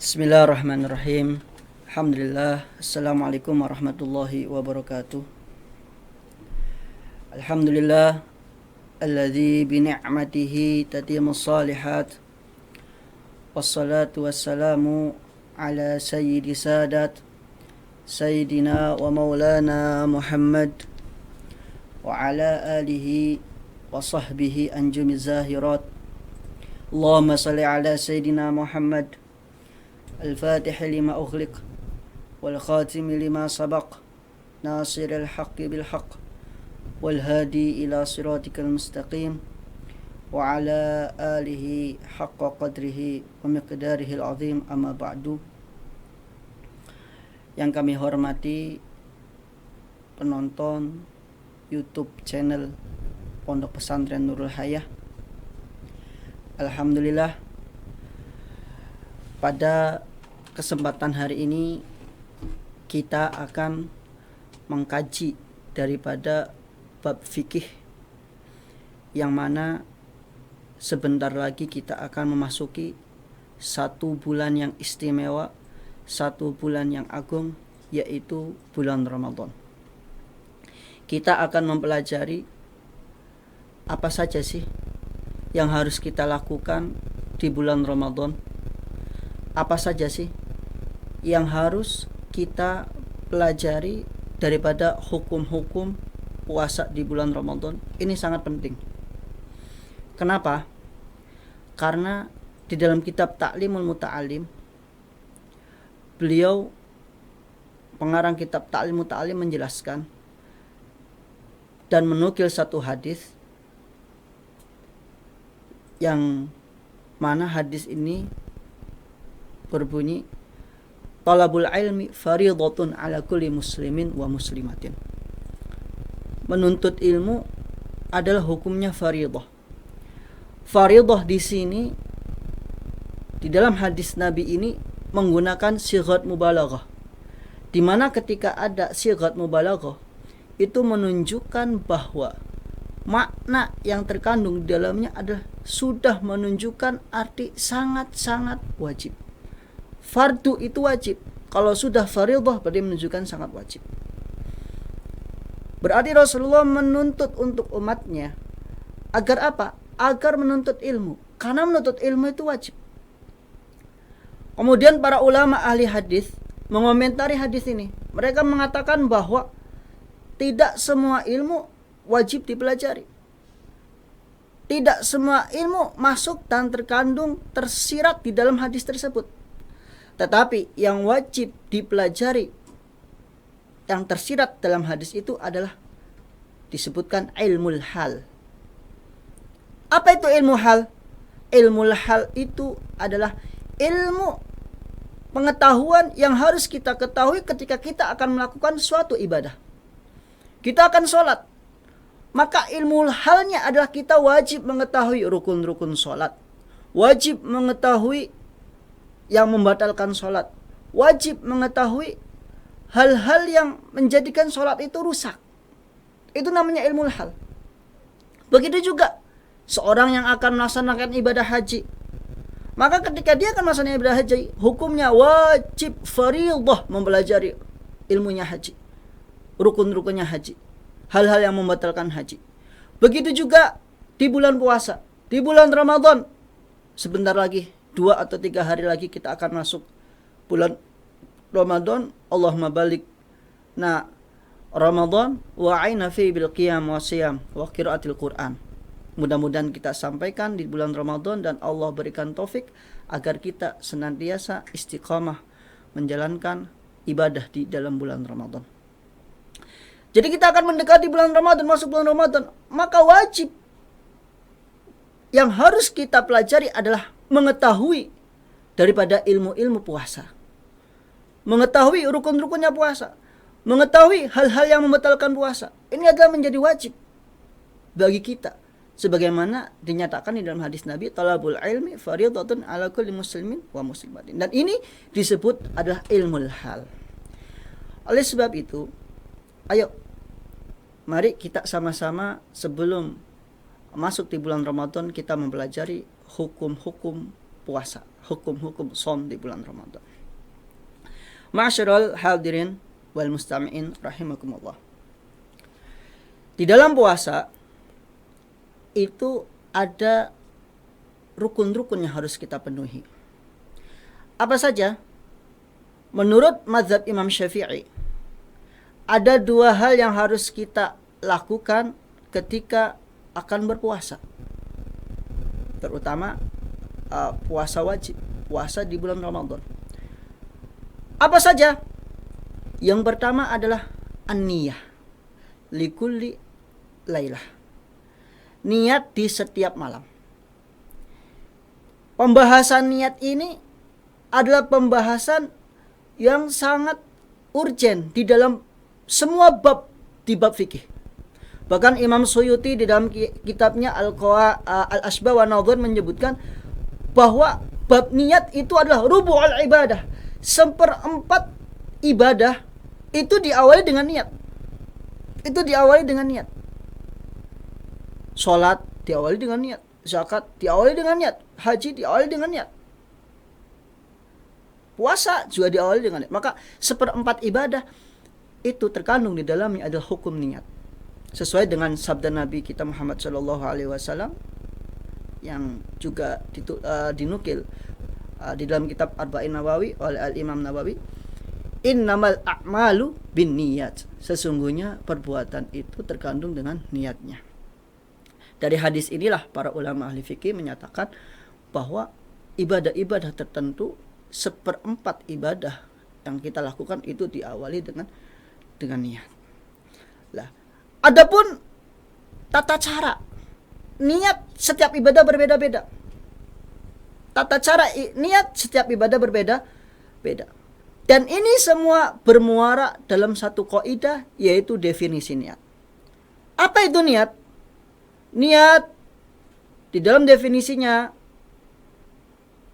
Bismillahirrahmanirrahim. Alhamdulillah. Assalamualaikum warahmatullahi wabarakatuh. Alhamdulillah alladzi bi ni'matihi tatimmus shalihat. Wassalatu wassalamu ala sayyidi sadat sayyidina wa maulana Muhammad wa ala alihi wa sahbihi anjumiz zahirat. Allahumma salli ala sayyidina Muhammad الفاتح لما أغلق والخاتم لما سبق ناصر الحق بالحق والهادي إلى صراطك المستقيم وعلى آله حق قدره ومقداره العظيم أما بعد. Yang kami hormati penonton YouTube channel Pondok Pesantren Nurul Hayah, alhamdulillah pada kesempatan hari ini kita akan mengkaji daripada bab fikih yang mana sebentar lagi kita akan memasuki satu bulan yang istimewa, satu bulan yang agung, yaitu bulan Ramadan. Kita akan mempelajari apa saja sih yang harus kita lakukan di bulan Ramadan. Apa saja sih yang harus kita pelajari daripada hukum-hukum puasa di bulan Ramadan? Ini sangat penting. Kenapa? Karena di dalam kitab Ta'limul Muta'alim, beliau pengarang kitab Ta'limul Muta'alim menjelaskan dan menukil satu hadis yang mana hadis ini berbunyi, talabul ilmi faridatun ala kulli muslimin wa muslimatin. Menuntut ilmu adalah hukumnya faridah. Faridah di sini di dalam hadis Nabi ini menggunakan sighat mubalaghah, di mana ketika ada sighat mubalaghah itu menunjukkan bahwa makna yang terkandung di dalamnya adalah sudah menunjukkan arti sangat-sangat wajib. Fardu itu wajib. Kalau sudah fardhah berarti menunjukkan sangat wajib. Berarti Rasulullah menuntut untuk umatnya agar apa? Agar menuntut ilmu. Karena menuntut ilmu itu wajib. Kemudian para ulama ahli hadis mengomentari hadis ini. Mereka mengatakan bahwa tidak semua ilmu wajib dipelajari. Tidak semua ilmu masuk dan terkandung tersirat di dalam hadis tersebut. Tetapi yang wajib dipelajari yang tersirat dalam hadis itu adalah disebutkan ilmul hal. Apa itu ilmu hal? Ilmul hal itu adalah ilmu pengetahuan yang harus kita ketahui ketika kita akan melakukan suatu ibadah. Kita akan sholat. Maka ilmu halnya adalah kita wajib mengetahui rukun-rukun sholat. Wajib mengetahui yang membatalkan sholat. Wajib mengetahui hal-hal yang menjadikan sholat itu rusak. Itu namanya ilmu hal. Begitu juga seorang yang akan melaksanakan ibadah haji. Maka ketika dia akan melaksanakan ibadah haji, hukumnya wajib faridah mempelajari ilmunya haji, rukun-rukunnya haji, hal-hal yang membatalkan haji. Begitu juga di bulan puasa, di bulan Ramadan. Sebentar lagi, 2 atau 3 hari lagi kita akan masuk bulan Ramadan. Allahumma balik Ramadan wa aina fi bil qiyam wa siyam wa qiraatil Quran. Mudah-mudahan kita sampaikan di bulan Ramadan dan Allah berikan taufik agar kita senantiasa istiqamah menjalankan ibadah di dalam bulan Ramadan. Jadi kita akan mendekati bulan Ramadan, masuk bulan Ramadan, maka wajib yang harus kita pelajari adalah mengetahui daripada ilmu-ilmu puasa. Mengetahui rukun-rukunnya puasa. Mengetahui hal-hal yang membatalkan puasa. Ini adalah menjadi wajib bagi kita. Sebagaimana dinyatakan di dalam hadis Nabi, talabul ilmi faridatun ala kulli muslimin wa muslimatin. Dan ini disebut adalah ilmul hal. Oleh sebab itu, ayo mari kita sama-sama sebelum masuk di bulan Ramadan kita mempelajari hukum-hukum puasa, hukum-hukum som di bulan Ramadan. Ma'asyiral hadirin wal mustami'in rahimakumullah. Di dalam puasa itu ada rukun-rukun yang harus kita penuhi. Apa saja? Menurut mazhab Imam Syafi'i, ada 2 hal yang harus kita lakukan ketika akan berpuasa. Terutama puasa wajib, puasa di bulan Ramadan. Apa saja? Yang pertama adalah an-niyah likulli lailah. Niat di setiap malam. Pembahasan niat ini adalah pembahasan yang sangat urgen di dalam semua bab di bab fikih. Bahkan Imam Suyuti di dalam kitabnya Al-Asbah wa Nadhir menyebutkan bahwa bab niat itu adalah rubu'ul ibadah. 1/4 ibadah itu diawali dengan niat. Itu diawali dengan niat. Salat diawali dengan niat, zakat diawali dengan niat, haji diawali dengan niat. Puasa juga diawali dengan niat. Maka 1/4 ibadah itu terkandung di dalamnya adalah hukum niat. Sesuai dengan sabda Nabi kita Muhammad SAW yang juga dinukil di dalam kitab Arba'in Nawawi oleh Al-Imam Nawawi, innamal a'malu bin niyat. Sesungguhnya perbuatan itu terkandung dengan niatnya. Dari hadis inilah para ulama ahli fikih menyatakan bahwa ibadah-ibadah tertentu 1/4 ibadah yang kita lakukan itu diawali dengan niat. Lah, adapun tata cara niat setiap ibadah berbeda-beda. Tata cara niat setiap ibadah berbeda-beda. Dan ini semua bermuara dalam satu kaidah, yaitu definisi niat. Apa itu niat? Niat di dalam definisinya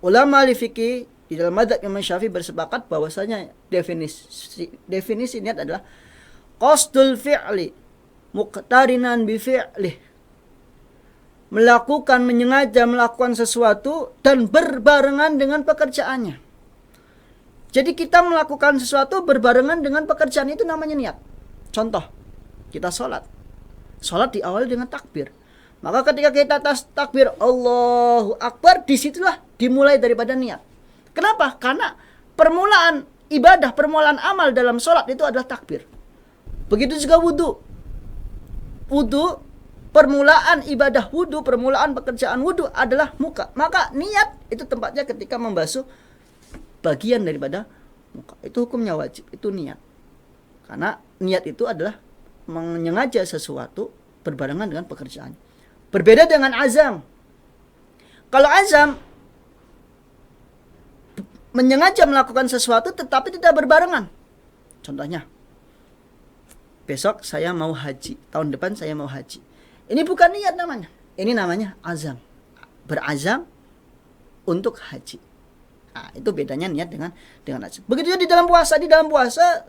ulama ahli fikih di dalam madzhab Imam Syafi'i bersepakat bahwasanya definisi niat adalah qasdul fi'li muqtarinan bi fi'lih. Menyengaja melakukan sesuatu dan berbarengan dengan pekerjaannya. Jadi kita melakukan sesuatu berbarengan dengan pekerjaan itu namanya niat. Contoh, kita sholat. Sholat diawali dengan takbir. Maka ketika kita takbir Allahu Akbar, disitulah dimulai daripada niat. Kenapa? Karena permulaan ibadah, permulaan amal dalam sholat itu adalah takbir. Begitu juga wudu. Wudu, permulaan ibadah wudu, permulaan pekerjaan wudu adalah muka. Maka niat itu tempatnya ketika membasuh bagian daripada muka. Itu hukumnya wajib, itu niat. Karena niat itu adalah menyengaja sesuatu berbarengan dengan pekerjaan. Berbeda dengan azam. Kalau azam menyengaja melakukan sesuatu tetapi tidak berbarengan. Contohnya, besok saya mau haji, tahun depan saya mau haji. Ini bukan niat namanya. Ini namanya azam. Berazam untuk haji. Nah, itu bedanya niat dengan azam. Begitu juga di dalam puasa. Di dalam puasa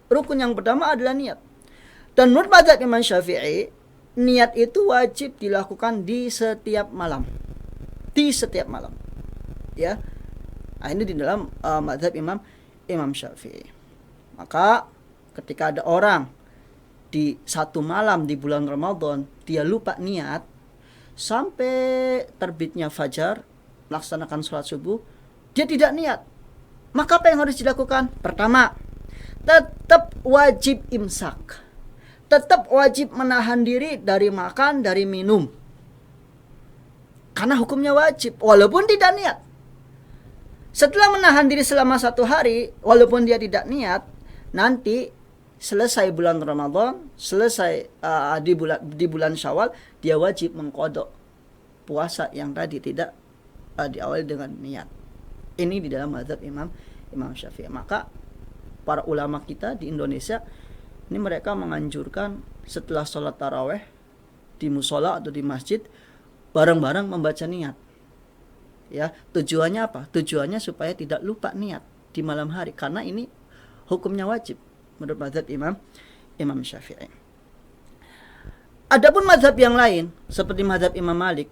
rukun yang pertama adalah niat. Dan menurut mazhab Imam Syafi'i, niat itu wajib dilakukan di setiap malam. Di setiap malam. Ya. Nah, ini di dalam mazhab Imam Syafi'i. Maka ketika ada orang di satu malam di bulan Ramadan dia lupa niat sampai terbitnya fajar, melaksanakan sholat subuh, dia tidak niat. Maka apa yang harus dilakukan? Pertama, tetap wajib imsak. Tetap wajib menahan diri dari makan, dari minum. Karena hukumnya wajib, walaupun tidak niat. Setelah menahan diri selama 1 hari, walaupun dia tidak niat, nanti selesai bulan Ramadan, selesai di bulan Syawal, dia wajib mengqadha puasa yang tadi tidak diawali dengan niat. Ini di dalam mazhab Imam Syafi'i. Maka para ulama kita di Indonesia ini mereka menganjurkan setelah sholat taraweh di musola atau di masjid bareng-bareng membaca niat. Ya, tujuannya apa? Tujuannya supaya tidak lupa niat di malam hari, karena ini hukumnya wajib menurut mazhab Imam Syafi'i. Adapun mazhab yang lain seperti mazhab Imam Malik,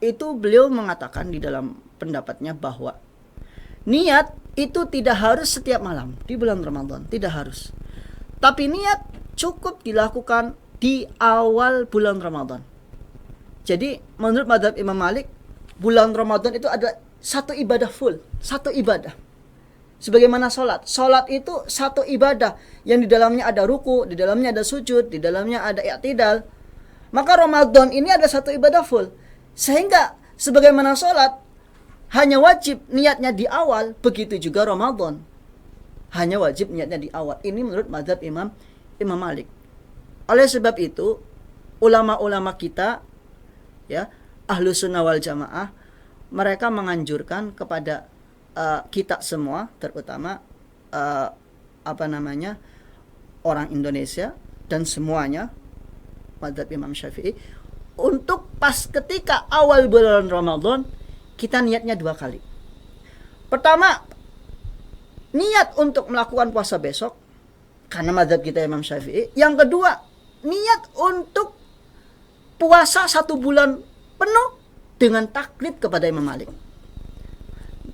itu beliau mengatakan di dalam pendapatnya bahwa niat itu tidak harus setiap malam di bulan Ramadan, tidak harus. Tapi niat cukup dilakukan di awal bulan Ramadan. Jadi menurut mazhab Imam Malik, bulan Ramadan itu ada satu ibadah full, satu ibadah. Sebagaimana sholat. Sholat itu satu ibadah yang di dalamnya ada ruku, di dalamnya ada sujud, di dalamnya ada i'tidal. Maka Ramadan ini ada satu ibadah full. Sehingga sebagaimana sholat hanya wajib niatnya di awal, begitu juga Ramadan. Hanya wajib niatnya di awal. Ini menurut mazhab Imam Malik. Oleh sebab itu, ulama-ulama kita, ya, Ahlus Sunnah wal Jamaah, mereka menganjurkan kepada kita semua, terutama orang Indonesia dan semuanya mazhab Imam Syafi'i, untuk pas ketika awal bulan Ramadan kita niatnya 2 kali. Pertama, niat untuk melakukan puasa besok karena mazhab kita Imam Syafi'i. Yang kedua, niat untuk puasa 1 bulan penuh dengan taklid kepada Imam Malik.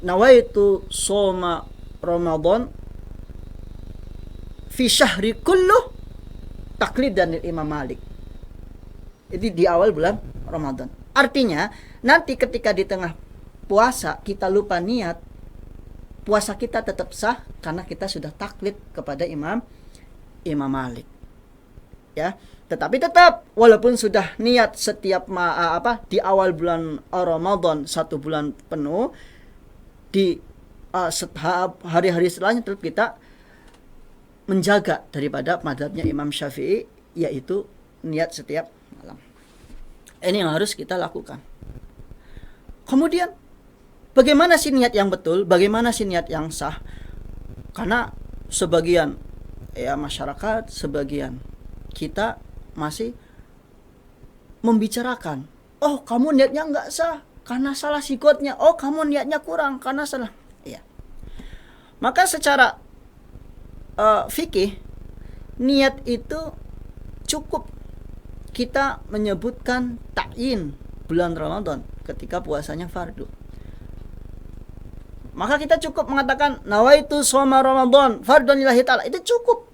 Nawaitu soma Ramadan fi syahri kulluh taklid dan Imam Malik. Jadi di awal bulan Ramadan. Artinya nanti ketika di tengah puasa kita lupa niat, puasa kita tetap sah karena kita sudah taklid kepada Imam Malik. Ya, tetapi tetap walaupun sudah niat setiap di awal bulan Ramadan 1 bulan penuh, di hari-hari setelahnya tetap kita menjaga daripada mazhabnya Imam Syafi'i, yaitu niat setiap malam. Ini yang harus kita lakukan. Kemudian bagaimana sih niat yang betul? Bagaimana sih niat yang sah? Karena sebagian masyarakat, sebagian kita masih membicarakan, oh kamu niatnya nggak sah karena salah sikotnya, oh kamu niatnya kurang karena salah. Ya. Maka secara fikih, niat itu cukup kita menyebutkan ta'yin bulan Ramadan ketika puasanya fardu. Maka kita cukup mengatakan nawaitu shoma Ramadan fardhon lillahi ta'ala, itu cukup.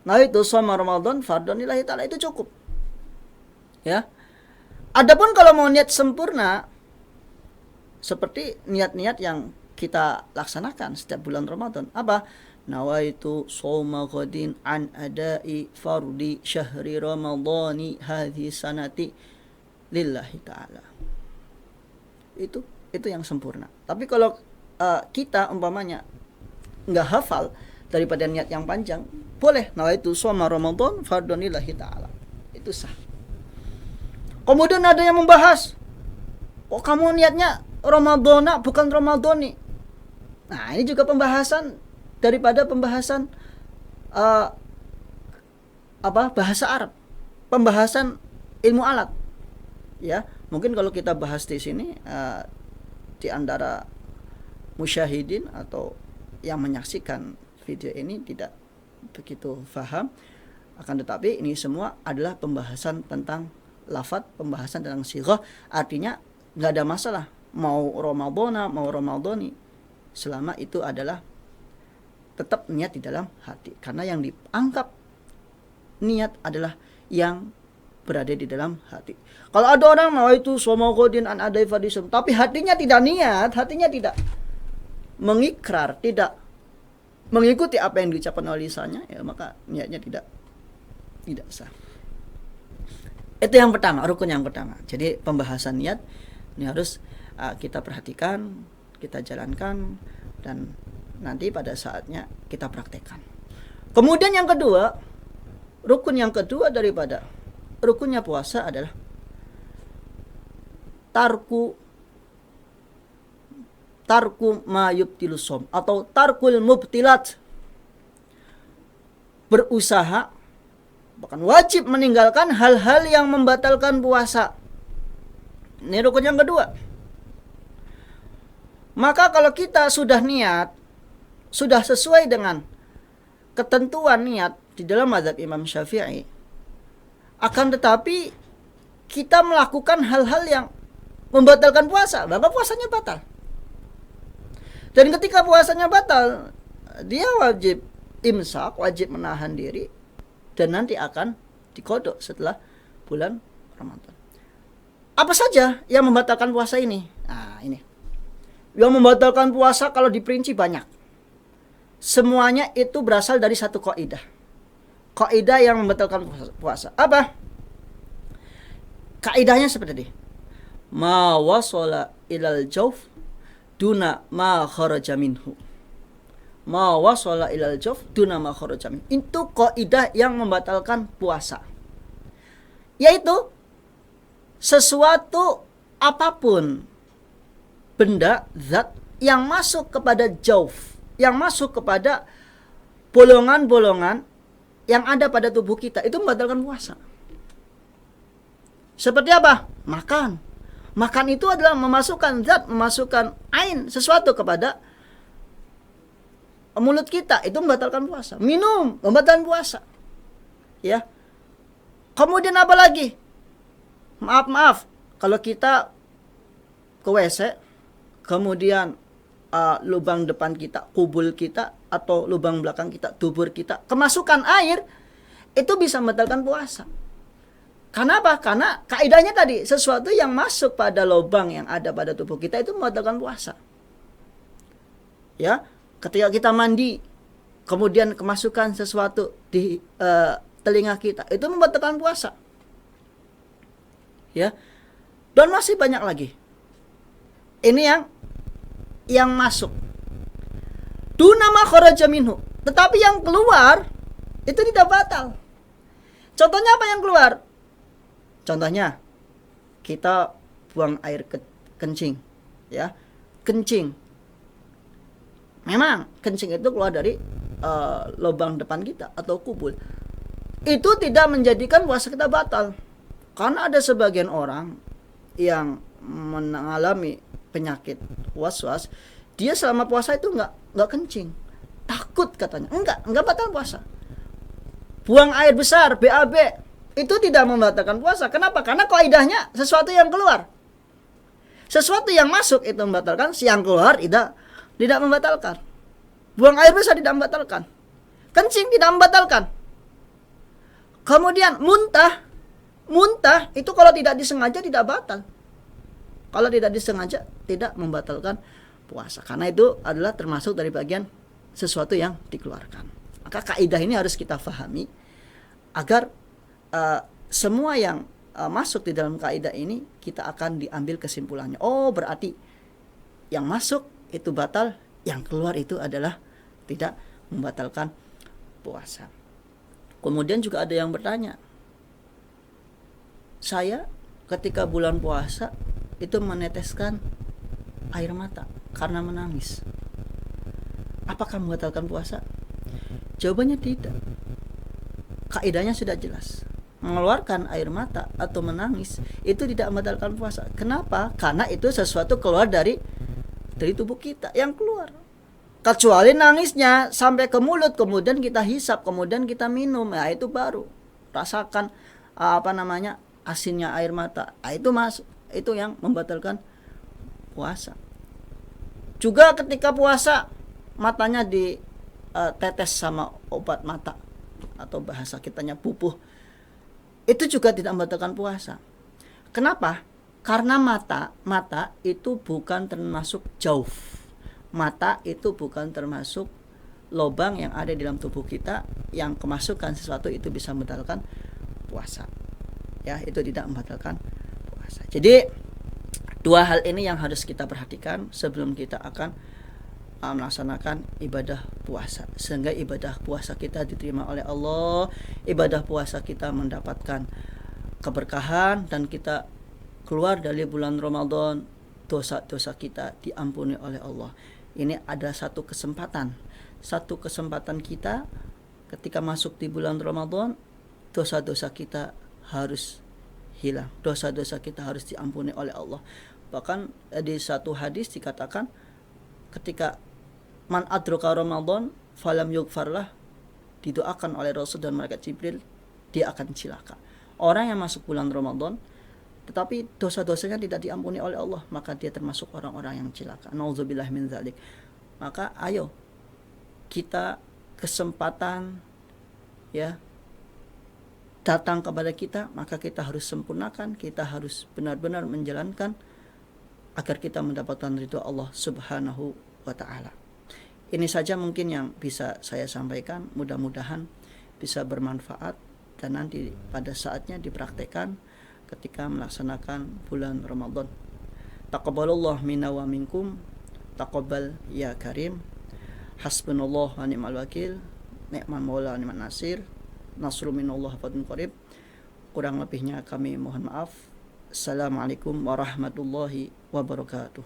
Nawaitu shoma Ramadan fardhon lillahi ta'ala, itu cukup. Ya. Adapun kalau mau niat sempurna, seperti niat-niat yang kita laksanakan setiap bulan Ramadan, apa? Nawaitu shoma ghadin an adai fardi syahri ramadhani hadhi sanati lillahi ta'ala. Itu yang sempurna. Tapi kalau kita umpamanya nggak hafal daripada niat yang panjang, boleh nawaitu shoma Ramadan fardhon lillahi ta'ala. Itu sah. Kemudian ada yang membahas, oh kamu niatnya Ramadhana bukan Ramadhani. Nah, ini juga pembahasan daripada pembahasan bahasa Arab, pembahasan ilmu alat. Ya, mungkin kalau kita bahas di sini di antara musyahidin atau yang menyaksikan video ini tidak begitu paham, akan tetapi ini semua adalah pembahasan tentang lafadz, pembahasan tentang sighah. Artinya nggak ada masalah mau Ramadhana mau Ramadhani, selama itu adalah tetap niat di dalam hati, karena yang dianggap niat adalah yang berada di dalam hati. Kalau ada orang nawaitu shoma ghadin an adai fardisum, tapi hatinya tidak niat, hatinya tidak mengikrar, tidak mengikuti apa yang diucapkan oleh lisannya, ya maka niatnya tidak sah. Itu yang pertama, rukun yang pertama. Jadi pembahasan niat ini harus kita perhatikan, kita jalankan, dan nanti pada saatnya kita praktekkan. Kemudian yang kedua, rukun yang kedua daripada rukunnya puasa adalah tarku ma yubtilus shaum atau tarkul mubtilat. Berusaha, bahkan wajib meninggalkan hal-hal yang membatalkan puasa. Ini rukun yang kedua. Maka kalau kita sudah niat, sudah sesuai dengan ketentuan niat di dalam mazhab Imam Syafi'i, akan tetapi kita melakukan hal-hal yang membatalkan puasa, maka puasanya batal. Dan ketika puasanya batal, dia wajib imsak, wajib menahan diri, dan nanti akan diqadha setelah bulan Ramadan. Apa saja yang membatalkan puasa ini? Nah, ini. Yang membatalkan puasa kalau diperinci banyak. Semuanya itu berasal dari satu kaidah. Kaidah yang membatalkan puasa. Apa? Kaidahnya seperti ini. Ma wasala ilal jawf duna ma kharaja minhu. Ma wasala ilal jawf duna ma kharaja minhu. Itu kaidah yang membatalkan puasa. Yaitu sesuatu apapun, benda, zat yang masuk kepada jawf, yang masuk kepada bolongan-bolongan yang ada pada tubuh kita, itu membatalkan puasa. Seperti apa? Makan. Makan itu adalah memasukkan zat, memasukkan ain, sesuatu kepada mulut kita, itu membatalkan puasa. Minum, membatalkan puasa. Ya. Kemudian apa lagi? Maaf, kalau kita ke WC, kemudian lubang depan kita, kubul kita, atau lubang belakang kita, dubur kita, kemasukan air, itu bisa membatalkan puasa. Karena apa? Karena kaidahnya tadi, sesuatu yang masuk pada lubang yang ada pada tubuh kita itu membatalkan puasa. Ya, ketika kita mandi, kemudian kemasukan sesuatu di telinga kita, itu membatalkan puasa. Ya, dan masih banyak lagi. Ini yang masuk. Duna ma kharaja minhu. Tetapi yang keluar itu tidak batal. Contohnya apa yang keluar? Contohnya kita buang air kencing, ya. Kencing. Memang kencing itu keluar dari lubang depan kita atau kubul. Itu tidak menjadikan puasa kita batal. Karena ada sebagian orang yang mengalami penyakit was-was, dia selama puasa itu enggak kencing. Takut katanya. Enggak batal puasa. Buang air besar, BAB, itu tidak membatalkan puasa. Kenapa? Karena kaidahnya sesuatu yang keluar. Sesuatu yang masuk itu membatalkan, yang keluar tidak membatalkan. Buang air besar tidak membatalkan. Kencing tidak membatalkan. Kemudian muntah itu kalau tidak disengaja tidak batal. Kalau tidak disengaja tidak membatalkan puasa. Karena itu adalah termasuk dari bagian sesuatu yang dikeluarkan. Maka kaidah ini harus kita fahami agar semua yang masuk di dalam kaidah ini kita akan diambil kesimpulannya. Oh, berarti yang masuk itu batal, yang keluar itu adalah tidak membatalkan puasa. Kemudian juga ada yang bertanya, saya ketika bulan puasa itu meneteskan air mata karena menangis. Apakah membatalkan puasa? Jawabannya tidak. Kaidahnya sudah jelas. Mengeluarkan air mata atau menangis itu tidak membatalkan puasa. Kenapa? Karena itu sesuatu keluar dari tubuh kita yang keluar. Kecuali nangisnya sampai ke mulut, kemudian kita hisap, kemudian kita minum, ya itu baru rasakan asinnya air mata. Itu masuk, itu yang membatalkan puasa. Juga ketika puasa matanya ditetes sama obat mata atau bahasa kitanya pupuh, itu juga tidak membatalkan puasa. Kenapa? Karena mata itu bukan termasuk jauf. Mata itu bukan termasuk lubang yang ada di dalam tubuh kita yang kemasukan sesuatu itu bisa membatalkan puasa. Ya, itu tidak membatalkan puasa. Jadi dua hal ini yang harus kita perhatikan sebelum kita akan melaksanakan ibadah puasa, sehingga ibadah puasa kita diterima oleh Allah, ibadah puasa kita mendapatkan keberkahan, dan kita keluar dari bulan Ramadan, dosa-dosa kita diampuni oleh Allah. Ini ada satu kesempatan kita ketika masuk di bulan Ramadan, dosa-dosa kita harus hilang, dosa-dosa kita harus diampuni oleh Allah. Bahkan di satu hadis dikatakan, ketika man adraka Ramadan falam yughfarlah, didoakan oleh Rasul dan malaikat Jibril, dia akan celaka. Orang yang masuk bulan Ramadan tetapi dosa-dosanya tidak diampuni oleh Allah, maka dia termasuk orang-orang yang celaka. Nauzubillah min dzalik. Maka ayo kita kesempatan ya datang kepada kita, maka kita harus sempurnakan, kita harus benar-benar menjalankan agar kita mendapatkan ridho Allah Subhanahu wa taala. Ini saja mungkin yang bisa saya sampaikan, mudah-mudahan bisa bermanfaat dan nanti pada saatnya dipraktekkan ketika melaksanakan bulan Ramadan. Taqabbalallah minna wa minkum, taqabbal ya karim. Hasbunallah wa ni'mal wakil, ni'mal maula wa ni'man nasir, nasrul minallah fadlun qarib. Kurang lebihnya kami mohon maaf. Assalamualaikum warahmatullahi wabarakatuh.